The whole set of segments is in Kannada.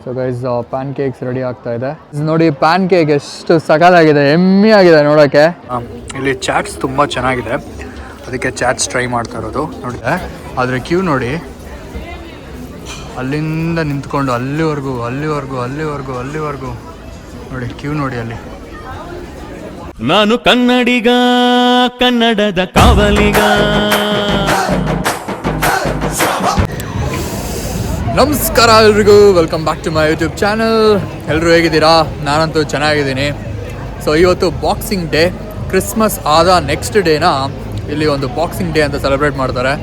So guys PAN cakes ready ಆಗ್ತಾ ಇದೆ. ನೋಡಿ ಪ್ಯಾನ್ ಕೇಕ್ ಎಷ್ಟು ಸಖತ್ತಾಗಿದೆ, ಎಮ್ಮಿ ಆಗಿದೆ ನೋಡೋಕ್ಕೆ. ಇಲ್ಲಿ ಚಾಟ್ಸ್ ತುಂಬ ಚೆನ್ನಾಗಿದೆ, ಅದಕ್ಕೆ ಚಾಟ್ಸ್ ಟ್ರೈ ಮಾಡ್ತಾ ಇರೋದು ನೋಡಿದೆ. ಆದರೆ ಕ್ಯೂ ನೋಡಿ, ಅಲ್ಲಿಂದ ನಿಂತ್ಕೊಂಡು ಅಲ್ಲಿವರೆಗೂ ನೋಡಿ ಕ್ಯೂ ನೋಡಿ ಅಲ್ಲಿ. ನಾನು ಕನ್ನಡಿಗ, ಕನ್ನಡದ ಕಾವಲಿಗ. ನಮಸ್ಕಾರ ಎಲ್ರಿಗೂ, welcome back to my YouTube channel. ಎಲ್ಲರೂ ಹೇಗಿದ್ದೀರಾ? ನಾನಂತೂ ಚೆನ್ನಾಗಿದ್ದೀನಿ. ಸೊ ಇವತ್ತು ಬಾಕ್ಸಿಂಗ್ ಡೇ, ಕ್ರಿಸ್ಮಸ್ ಆದ ನೆಕ್ಸ್ಟ್ ಡೇನ ಇಲ್ಲಿ ಒಂದು ಬಾಕ್ಸಿಂಗ್ ಡೇ ಅಂತ ಸೆಲೆಬ್ರೇಟ್ ಮಾಡ್ತಾರೆ.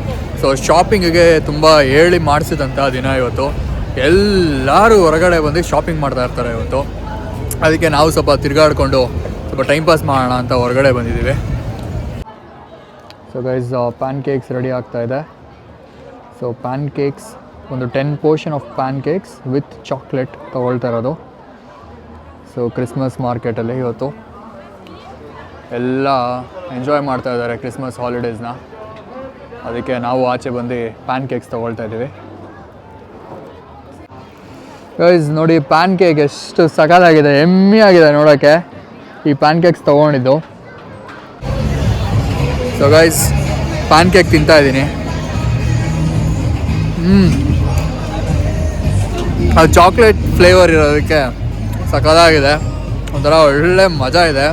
ಸೊ ಶಾಪಿಂಗಿಗೆ ತುಂಬ ಹೇಳಿ ಮಾಡಿಸಿದಂಥ ದಿನ ಇವತ್ತು. ಎಲ್ಲರೂ ಹೊರಗಡೆ ಬಂದು ಶಾಪಿಂಗ್ ಮಾಡ್ತಾ ಇರ್ತಾರೆ ಇವತ್ತು. ಅದಕ್ಕೆ ನಾವು ಸ್ವಲ್ಪ ತಿರುಗಾಡಿಕೊಂಡು ಸ್ವಲ್ಪ ಟೈಮ್ ಪಾಸ್ ಮಾಡೋಣ ಅಂತ ಹೊರಗಡೆ ಬಂದಿದ್ದೀವಿ. So guys PAN cakes ready ಆಗ್ತಾ ಇದೆ. ಸೊ ಪ್ಯಾನ್ ಕೇಕ್ಸ್ ಒಂದು 10 portion of PAN cakes with chocolate ತೊಗೊಳ್ತಾ ಇರೋದು. ಸೊ ಕ್ರಿಸ್ಮಸ್ ಮಾರ್ಕೆಟಲ್ಲಿ ಇವತ್ತು ಎಲ್ಲ ಎಂಜಾಯ್ ಮಾಡ್ತಾ ಇದ್ದಾರೆ ಕ್ರಿಸ್ಮಸ್ ಹಾಲಿಡೇಸ್ನ. ಅದಕ್ಕೆ ನಾವು ಆಚೆ ಬಂದು ಪ್ಯಾನ್ ಕೇಕ್ಸ್ ತೊಗೊಳ್ತಾ ಇದ್ದೀವಿ. ಗೈಸ್ ನೋಡಿ ಪ್ಯಾನ್ ಕೇಕ್ ಎಷ್ಟು ಸಖತ್ತಾಗಿದೆ, ಎಮ್ಮಿ ಆಗಿದೆ ನೋಡೋಕ್ಕೆ. ಈ ಪ್ಯಾನ್ ಕೇಕ್ಸ್ ತೊಗೊಂಡಿದ್ದು. ಸೊ ಗೈಸ್ ಪ್ಯಾನ್ ಕೇಕ್ ತಿಂತಾ ಇದ್ದೀನಿ. ಅದು ಚಾಕ್ಲೇಟ್ ಫ್ಲೇವರ್ ಇರೋದಕ್ಕೆ ಸಖತ್ತಾಗಿದೆ, ಒಂಥರ ಒಳ್ಳೆ ಮಜಾ ಇದೆ.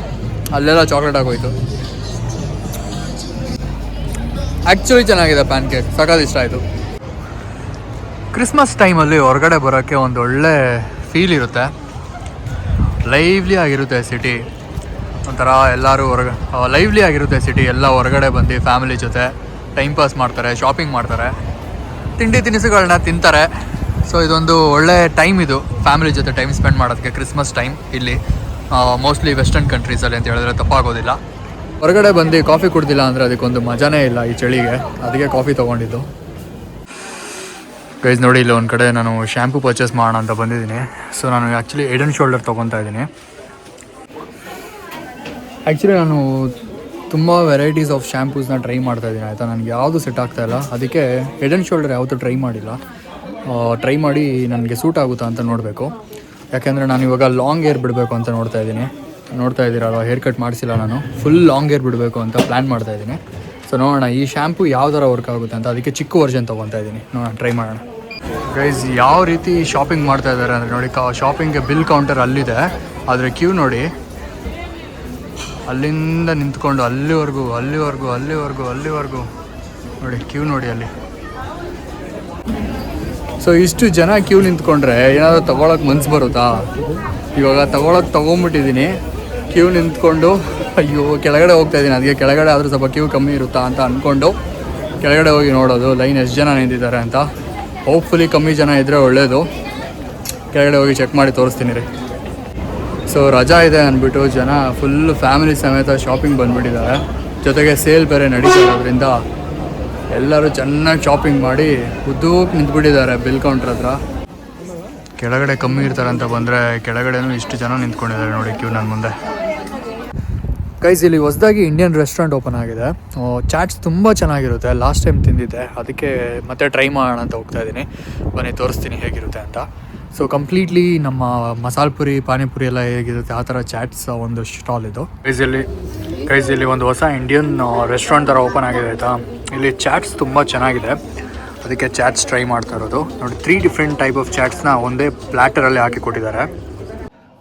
ಅಲ್ಲೆಲ್ಲ ಚಾಕ್ಲೇಟ್ ಆಗೋಯ್ತು. ಆ್ಯಕ್ಚುಲಿ ಚೆನ್ನಾಗಿದೆ ಪ್ಯಾನ್ ಕೇಕ್, ಸಖತ್ ಇಷ್ಟ ಆಯಿತು. ಕ್ರಿಸ್ಮಸ್ ಟೈಮಲ್ಲಿ ಹೊರಗಡೆ ಬರೋಕ್ಕೆ ಒಂದು ಒಳ್ಳೆ ಫೀಲ್ ಇರುತ್ತೆ, ಲೈವ್ಲಿ ಆಗಿರುತ್ತೆ ಸಿಟಿ. ಒಂಥರ ಎಲ್ಲರೂ ಲೈವ್ಲಿ ಆಗಿರುತ್ತೆ ಸಿಟಿ. ಎಲ್ಲ ಹೊರಗಡೆ ಬಂದು ಫ್ಯಾಮಿಲಿ ಜೊತೆ ಟೈಮ್ ಪಾಸ್ ಮಾಡ್ತಾರೆ, ಶಾಪಿಂಗ್ ಮಾಡ್ತಾರೆ, ತಿಂಡಿ ತಿನಿಸುಗಳನ್ನ ತಿಂತಾರೆ. ಸೊ ಇದೊಂದು ಒಳ್ಳೆ ಟೈಮ್, ಇದು ಫ್ಯಾಮಿಲಿ ಜೊತೆ ಟೈಮ್ ಸ್ಪೆಂಡ್ ಮಾಡೋದಕ್ಕೆ ಕ್ರಿಸ್ಮಸ್ ಟೈಮ್ ಇಲ್ಲಿ ಮೋಸ್ಟ್ಲಿ ವೆಸ್ಟರ್ನ್ ಕಂಟ್ರೀಸಲ್ಲಿ ಅಂತ ಹೇಳಿದ್ರೆ ತಪ್ಪಾಗೋದಿಲ್ಲ. ಹೊರಗಡೆ ಬಂದು ಕಾಫಿ ಕುಡ್ದಿಲ್ಲ ಅಂದರೆ ಅದಕ್ಕೊಂದು ಮಜಾನೇ ಇಲ್ಲ ಈ ಚಳಿಗೆ. ಅದಕ್ಕೆ ಕಾಫಿ ತೊಗೊಂಡಿದ್ದು. ಗೈಸ್ ನೋಡಿ, ಇಲ್ಲಿ ಒಂದು ಕಡೆ ನಾನು ಶ್ಯಾಂಪು ಪರ್ಚೇಸ್ ಮಾಡೋಣ ಅಂತ ಬಂದಿದ್ದೀನಿ. ಸೊ ನಾನು ಆ್ಯಕ್ಚುಲಿ ಹೆಡ್ ಆ್ಯಂಡ್ ಶೋಲ್ಡರ್ ತೊಗೊತಾ ಇದ್ದೀನಿ. ಆ್ಯಕ್ಚುಲಿ ನಾನು ತುಂಬ ವೆರೈಟೀಸ್ ಆಫ್ ಶ್ಯಾಂಪೂಸ್ನ ಟ್ರೈ ಮಾಡ್ತಾಯಿದ್ದೀನಿ ಆಯಿತಾ. ನನಗೆ ಯಾವುದು ಸೆಟ್ ಆಗ್ತಾಯಿಲ್ಲ, ಅದಕ್ಕೆ ಹೆಡ್ ಆ್ಯಂಡ್ ಶೋಲ್ಡರ್ ಯಾವತ್ತೂ ಟ್ರೈ ಮಾಡಿಲ್ಲ. ಟ್ರೈ ಮಾಡಿ ನನಗೆ ಸೂಟ್ ಆಗುತ್ತಾ ಅಂತ ನೋಡಬೇಕು. ಯಾಕೆಂದರೆ ನಾನು ಇವಾಗ ಲಾಂಗ್ ಹೇರ್ ಬಿಡಬೇಕು ಅಂತ ನೋಡ್ತಾ ಇದ್ದೀರಲ್ಲ, ಹೇರ್ ಕಟ್ ಮಾಡಿಸಿಲ್ಲ ನಾನು, ಫುಲ್ ಲಾಂಗ್ ಹೇರ್ ಬಿಡಬೇಕು ಅಂತ ಪ್ಲ್ಯಾನ್ ಮಾಡ್ತಾಯಿದ್ದೀನಿ. ಸೊ ನೋಡೋಣ ಈ ಶ್ಯಾಂಪು ಯಾವ ಥರ ವರ್ಕ್ ಆಗುತ್ತೆ ಅಂತ. ಅದಕ್ಕೆ ಚಿಕ್ಕ ವರ್ಷನ್ ತೊಗೊತಾ ಇದ್ದೀನಿ, ನೋಡೋಣ ಟ್ರೈ ಮಾಡೋಣ. ಗೈಸ್ ಯಾವ ರೀತಿ ಶಾಪಿಂಗ್ ಮಾಡ್ತಾ ಇದ್ದಾರೆ ಅಂದರೆ ನೋಡಿ, ಶಾಪಿಂಗ್ಗೆ ಬಿಲ್ ಕೌಂಟರ್ ಅಲ್ಲಿದೆ, ಆದರೆ ಕ್ಯೂ ನೋಡಿ, ಅಲ್ಲಿಂದ ನಿಂತ್ಕೊಂಡು ಅಲ್ಲಿವರೆಗೂ ನೋಡಿ ಕ್ಯೂ ನೋಡಿ ಅಲ್ಲಿ. ಸೊ ಇಷ್ಟು ಜನ ಕ್ಯೂ ನಿಂತ್ಕೊಂಡ್ರೆ ಏನಾದರೂ ತೊಗೊಳಕ್ಕೆ ಮನ್ಸು ಬರುತ್ತಾ? ಇವಾಗ ತೊಗೊಂಬಿಟ್ಟಿದ್ದೀನಿ, ಕ್ಯೂ ನಿಂತ್ಕೊಂಡು ಅಯ್ಯೋ ಕೆಳಗಡೆ ಹೋಗ್ತಾಯಿದ್ದೀನಿ. ಅದಕ್ಕೆ ಕೆಳಗಡೆ ಆದರೂ ಸ್ವಲ್ಪ ಕ್ಯೂ ಕಮ್ಮಿ ಇರುತ್ತಾ ಅಂತ ಅಂದ್ಕೊಂಡು ಕೆಳಗಡೆ ಹೋಗಿ ನೋಡೋದು ಲೈನ್ ಎಷ್ಟು ಜನ ನಿಂತಿದ್ದಾರೆ ಅಂತ. ಹೋಪ್ಫುಲಿ ಕಮ್ಮಿ ಜನ ಇದ್ದರೆ ಒಳ್ಳೆಯದು. ಕೆಳಗಡೆ ಹೋಗಿ ಚೆಕ್ ಮಾಡಿ ತೋರಿಸ್ತೀನಿ ರೀ. ಸೊ ರಜಾ ಇದೆ ಅಂದ್ಬಿಟ್ಟು ಜನ ಫುಲ್ ಫ್ಯಾಮಿಲಿ ಸಮೇತ ಶಾಪಿಂಗ್ ಬಂದುಬಿಟ್ಟಿದ್ದಾರೆ. ಜೊತೆಗೆ ಸೇಲ್ ಬೇರೆ ನಡೀತಾ ಇರೋದ್ರಿಂದ ಎಲ್ಲರೂ ಚೆನ್ನಾಗಿ ಶಾಪಿಂಗ್ ಮಾಡಿ ಉದ್ದಕ್ಕೆ ನಿಂತ್ಬಿಟ್ಟಿದ್ದಾರೆ ಬಿಲ್ ಕೌಂಟ್ರ್ ಹತ್ರ. ಕೆಳಗಡೆ ಕಮ್ಮಿ ಇರ್ತಾರೆ ಅಂತ ಬಂದರೆ ಕೆಳಗಡೆನೂ ಇಷ್ಟು ಜನ ನಿಂತ್ಕೊಂಡಿದ್ದಾರೆ ನೋಡಿ ಕ್ಯೂ ನನ್ನ ಮುಂದೆ. ಗೈಸ್ ಇಲ್ಲಿ ಹೊಸದಾಗಿ ಇಂಡಿಯನ್ ರೆಸ್ಟೋರೆಂಟ್ ಓಪನ್ ಆಗಿದೆ. ಚಾಟ್ಸ್ ತುಂಬ ಚೆನ್ನಾಗಿರುತ್ತೆ, ಲಾಸ್ಟ್ ಟೈಮ್ ತಿಂದಿದ್ದೆ, ಅದಕ್ಕೆ ಮತ್ತೆ ಟ್ರೈ ಮಾಡೋಣ ಅಂತ ಹೋಗ್ತಾ ಇದ್ದೀನಿ. ಬನ್ನಿ ತೋರಿಸ್ತೀನಿ ಹೇಗಿರುತ್ತೆ ಅಂತ. ಸೊ ಕಂಪ್ಲೀಟ್ಲಿ ನಮ್ಮ ಮಸಾಲೆ ಪುರಿ, ಪಾನಿಪುರಿ ಎಲ್ಲ ಹೇಗಿರುತ್ತೆ ಆ ಥರ ಚಾಟ್ಸ್ ಒಂದು ಸ್ಟಾಲ್ ಇದು. ಗೈಸ್ ಇಲ್ಲಿ ಒಂದು ಹೊಸ ಇಂಡಿಯನ್ ರೆಸ್ಟೋರೆಂಟ್ ಥರ ಓಪನ್ ಆಗಿದೆ ಆಯಿತಾ. ಇಲ್ಲಿ ಚಾಟ್ಸ್ ತುಂಬ ಚೆನ್ನಾಗಿದೆ, ಅದಕ್ಕೆ ಚಾಟ್ಸ್ ಟ್ರೈ ಮಾಡ್ತಾ ಇರೋದು ನೋಡಿ. 3 ಡಿಫ್ರೆಂಟ್ ಟೈಪ್ ಆಫ್ ಚಾಟ್ಸ್ನ ಒಂದೇ ಪ್ಲ್ಯಾಟರಲ್ಲಿ ಹಾಕಿ ಕೊಟ್ಟಿದ್ದಾರೆ.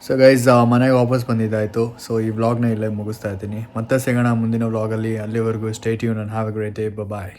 ಸೊ ಗೈಸ್ ಮನೆಗೆ ವಾಪಸ್ ಬಂದಿದ್ದಾಯಿತು. ಸೊ ಈ ವ್ಲಾಗ್ನ ಇಲ್ಲೇ ಮುಗಿಸ್ತಾ ಇದ್ದೀನಿ. ಮತ್ತೆ ಸಿಗೋಣ ಮುಂದಿನ ವ್ಲಾಗಲ್ಲಿ. ಅಲ್ಲಿವರೆಗೂ stay tune and have a great day. Bye.